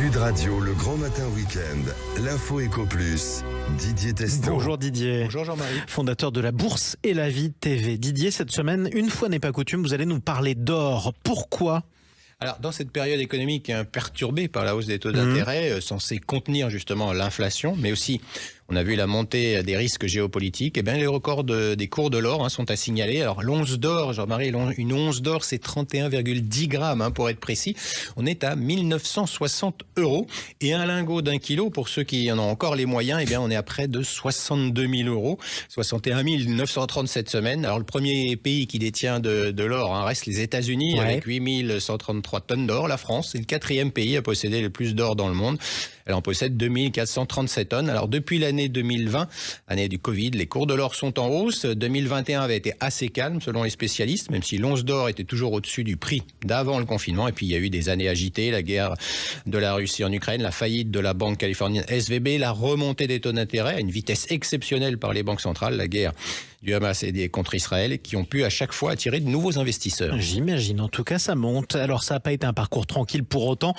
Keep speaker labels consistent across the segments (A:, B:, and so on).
A: Sud Radio, le grand matin week-end, l'info Éco Plus, Didier Testo.
B: Bonjour Didier.
C: Bonjour Jean-Marie.
B: Fondateur de la Bourse et la Vie TV. Didier, cette semaine, une fois n'est pas coutume, vous allez nous parler d'or. Pourquoi ?
C: Alors, dans cette période économique perturbée par la hausse des taux d'intérêt, censée contenir justement l'inflation, mais aussi, on a vu la montée des risques géopolitiques, et bien les records des cours de l'or sont à signaler. Alors, l'once d'or, Jean-Marie, une once d'or, c'est 31,10 grammes, pour être précis. On est à 1960 €. Et un lingot d'1 kilo, pour ceux qui en ont encore les moyens, et bien on est à près de 62 000 €, 61 930 cette semaine. Alors, le premier pays qui détient de l'or reste les États-Unis, avec 8 133 tonnes d'or. La France, c'est le 4e pays à posséder le plus d'or dans le monde. Elle en possède 2 437 tonnes. Alors, depuis l'année 2020, année du Covid, les cours de l'or sont en hausse. 2021 avait été assez calme, selon les spécialistes, même si l'once d'or était toujours au-dessus du prix d'avant le confinement. Et puis, il y a eu des années agitées, la guerre de la Russie en Ukraine, la faillite de la banque californienne SVB, la remontée des taux d'intérêt à une vitesse exceptionnelle par les banques centrales, la guerre du Hamas et contre Israël, qui ont pu à chaque fois attirer de nouveaux investisseurs.
B: J'imagine, en tout cas ça monte. Alors ça n'a pas été un parcours tranquille pour autant,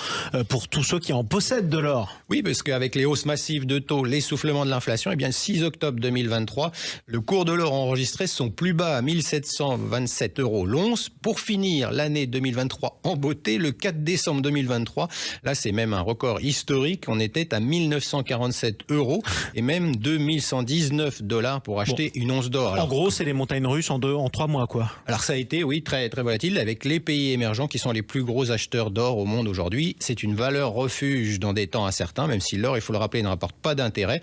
B: pour tous ceux qui en possèdent de l'or.
C: Oui, parce qu'avec les hausses massives de taux, l'essoufflement de l'inflation, le 6 octobre 2023, le cours de l'or enregistré son plus bas à 1727 € l'once, pour finir l'année 2023 en beauté, le 4 décembre 2023. Là, c'est même un record historique. On était à 1947 € et même 2119 $ pour acheter une once d'or.
B: En gros, c'est les montagnes russes en 3 mois, quoi.
C: Alors ça a été, oui, très, très volatile, avec les pays émergents qui sont les plus gros acheteurs d'or au monde aujourd'hui. C'est une valeur refuge dans des temps incertains, même si l'or, il faut le rappeler, ne rapporte pas d'intérêt.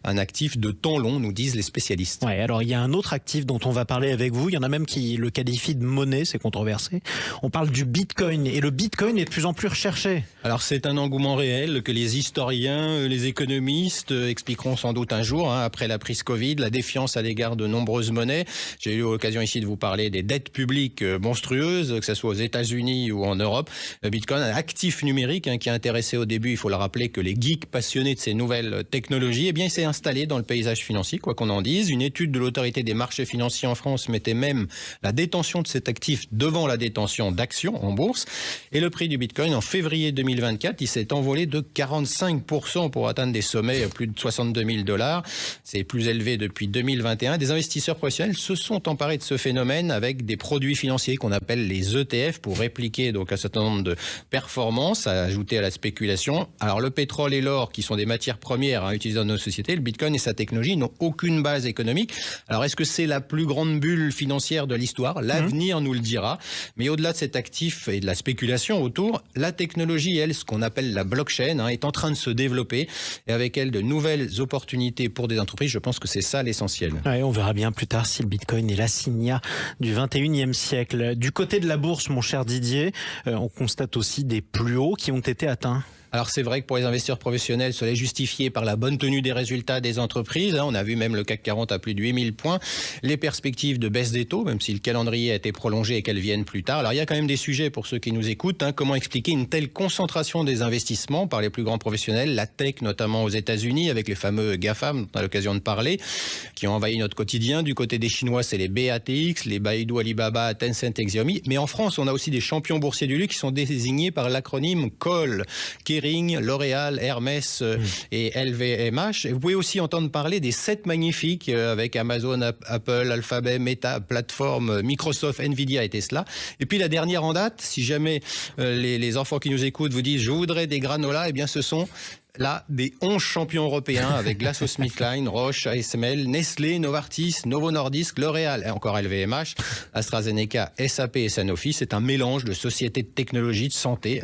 C: Un actif de temps long, nous disent les spécialistes.
B: Ouais, alors il y a un autre actif dont on va parler avec vous. Il y en a même qui le qualifient de monnaie, c'est controversé. On parle du Bitcoin, et le Bitcoin est de plus en plus recherché. Alors
C: c'est un engouement réel que les historiens, les économistes expliqueront sans doute un jour, après la crise Covid, la défiance à l'égard de nombreuses monnaies. J'ai eu l'occasion ici de vous parler des dettes publiques monstrueuses, que ce soit aux États-Unis ou en Europe. Le Bitcoin, un actif numérique qui a intéressé au début, il faut le rappeler, que les geeks passionnés de ces nouvelles technologies, il s'est installé dans le paysage financier, quoi qu'on en dise. Une étude de l'autorité des marchés financiers en France mettait même la détention de cet actif devant la détention d'actions en bourse. Et le prix du Bitcoin, en février 2024, il s'est envolé de 45% pour atteindre des sommets plus de 62 000 $. C'est plus élevé depuis 2021. Des investisseurs professionnels se sont emparés de ce phénomène avec des produits financiers qu'on appelle les ETF pour répliquer donc un certain nombre de performances à ajouter à la spéculation. Alors le pétrole et l'or, qui sont des matières premières utilisées dans nos sociétés, le Bitcoin et sa technologie n'ont aucune base économique. Alors est-ce que c'est la plus grande bulle financière de l'histoire ? L'avenir nous le dira. Mais au-delà de cet actif et de la spéculation autour, la technologie, elle, ce qu'on appelle la blockchain, est en train de se développer, et avec elle de nouvelles opportunités pour des entreprises. Je pense que c'est ça l'essentiel.
B: Ouais, on verra bien plus tard si le Bitcoin est l'assignat du 21e siècle. Du côté de la bourse, mon cher Didier, on constate aussi des plus hauts qui ont été atteints.
C: Alors c'est vrai que pour les investisseurs professionnels, cela est justifié par la bonne tenue des résultats des entreprises. On a vu même le CAC 40 à plus de 8000 points. Les perspectives de baisse des taux, même si le calendrier a été prolongé et qu'elles viennent plus tard. Alors il y a quand même des sujets pour ceux qui nous écoutent. Comment expliquer une telle concentration des investissements par les plus grands professionnels, la tech notamment aux États-Unis, avec les fameux GAFAM dont on a l'occasion de parler, qui ont envahi notre quotidien. Du côté des Chinois, c'est les BATX, les Baidu, Alibaba, Tencent et Xiaomi. Mais en France, on a aussi des champions boursiers du luxe qui sont désignés par l'acronyme COL, Kering, L'Oréal, Hermès et LVMH. Vous pouvez aussi entendre parler des 7 magnifiques avec Amazon, Apple, Alphabet, Meta, Plateforme, Microsoft, Nvidia et Tesla. Et puis la dernière en date, si jamais les enfants qui nous écoutent vous disent « je voudrais des granolas », ce sont là des 11 champions européens avec GlaxoSmithKline, Roche, ASML, Nestlé, Novartis, Novo Nordisk, L'Oréal et encore LVMH, AstraZeneca, SAP et Sanofi. C'est un mélange de sociétés de technologie, de santé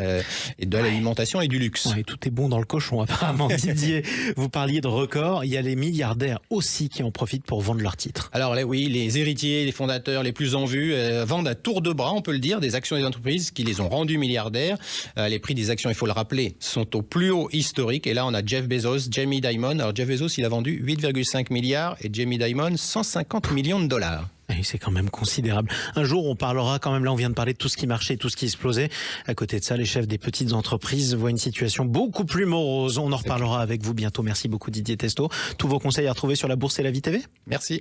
C: et de l'alimentation et du luxe.
B: Ouais, tout est bon dans le cochon apparemment. Didier, vous parliez de records. Il y a les milliardaires aussi qui en profitent pour vendre leurs titres.
C: Alors là, oui, les héritiers, les fondateurs les plus en vue vendent à tour de bras, on peut le dire, des actions des entreprises qui les ont rendus milliardaires. Les prix des actions, il faut le rappeler, sont au plus haut historique. Et là, on a Jeff Bezos, Jamie Dimon. Alors, Jeff Bezos, il a vendu 8,5 milliards et Jamie Dimon, 150 millions de $.
B: Et c'est quand même considérable. Un jour, on parlera quand même, là on vient de parler de tout ce qui marchait, tout ce qui explosait. À côté de ça, les chefs des petites entreprises voient une situation beaucoup plus morose. On en reparlera avec vous bientôt. Merci beaucoup Didier Testo. Tous vos conseils à retrouver sur la Bourse et la Vie TV.
C: Merci.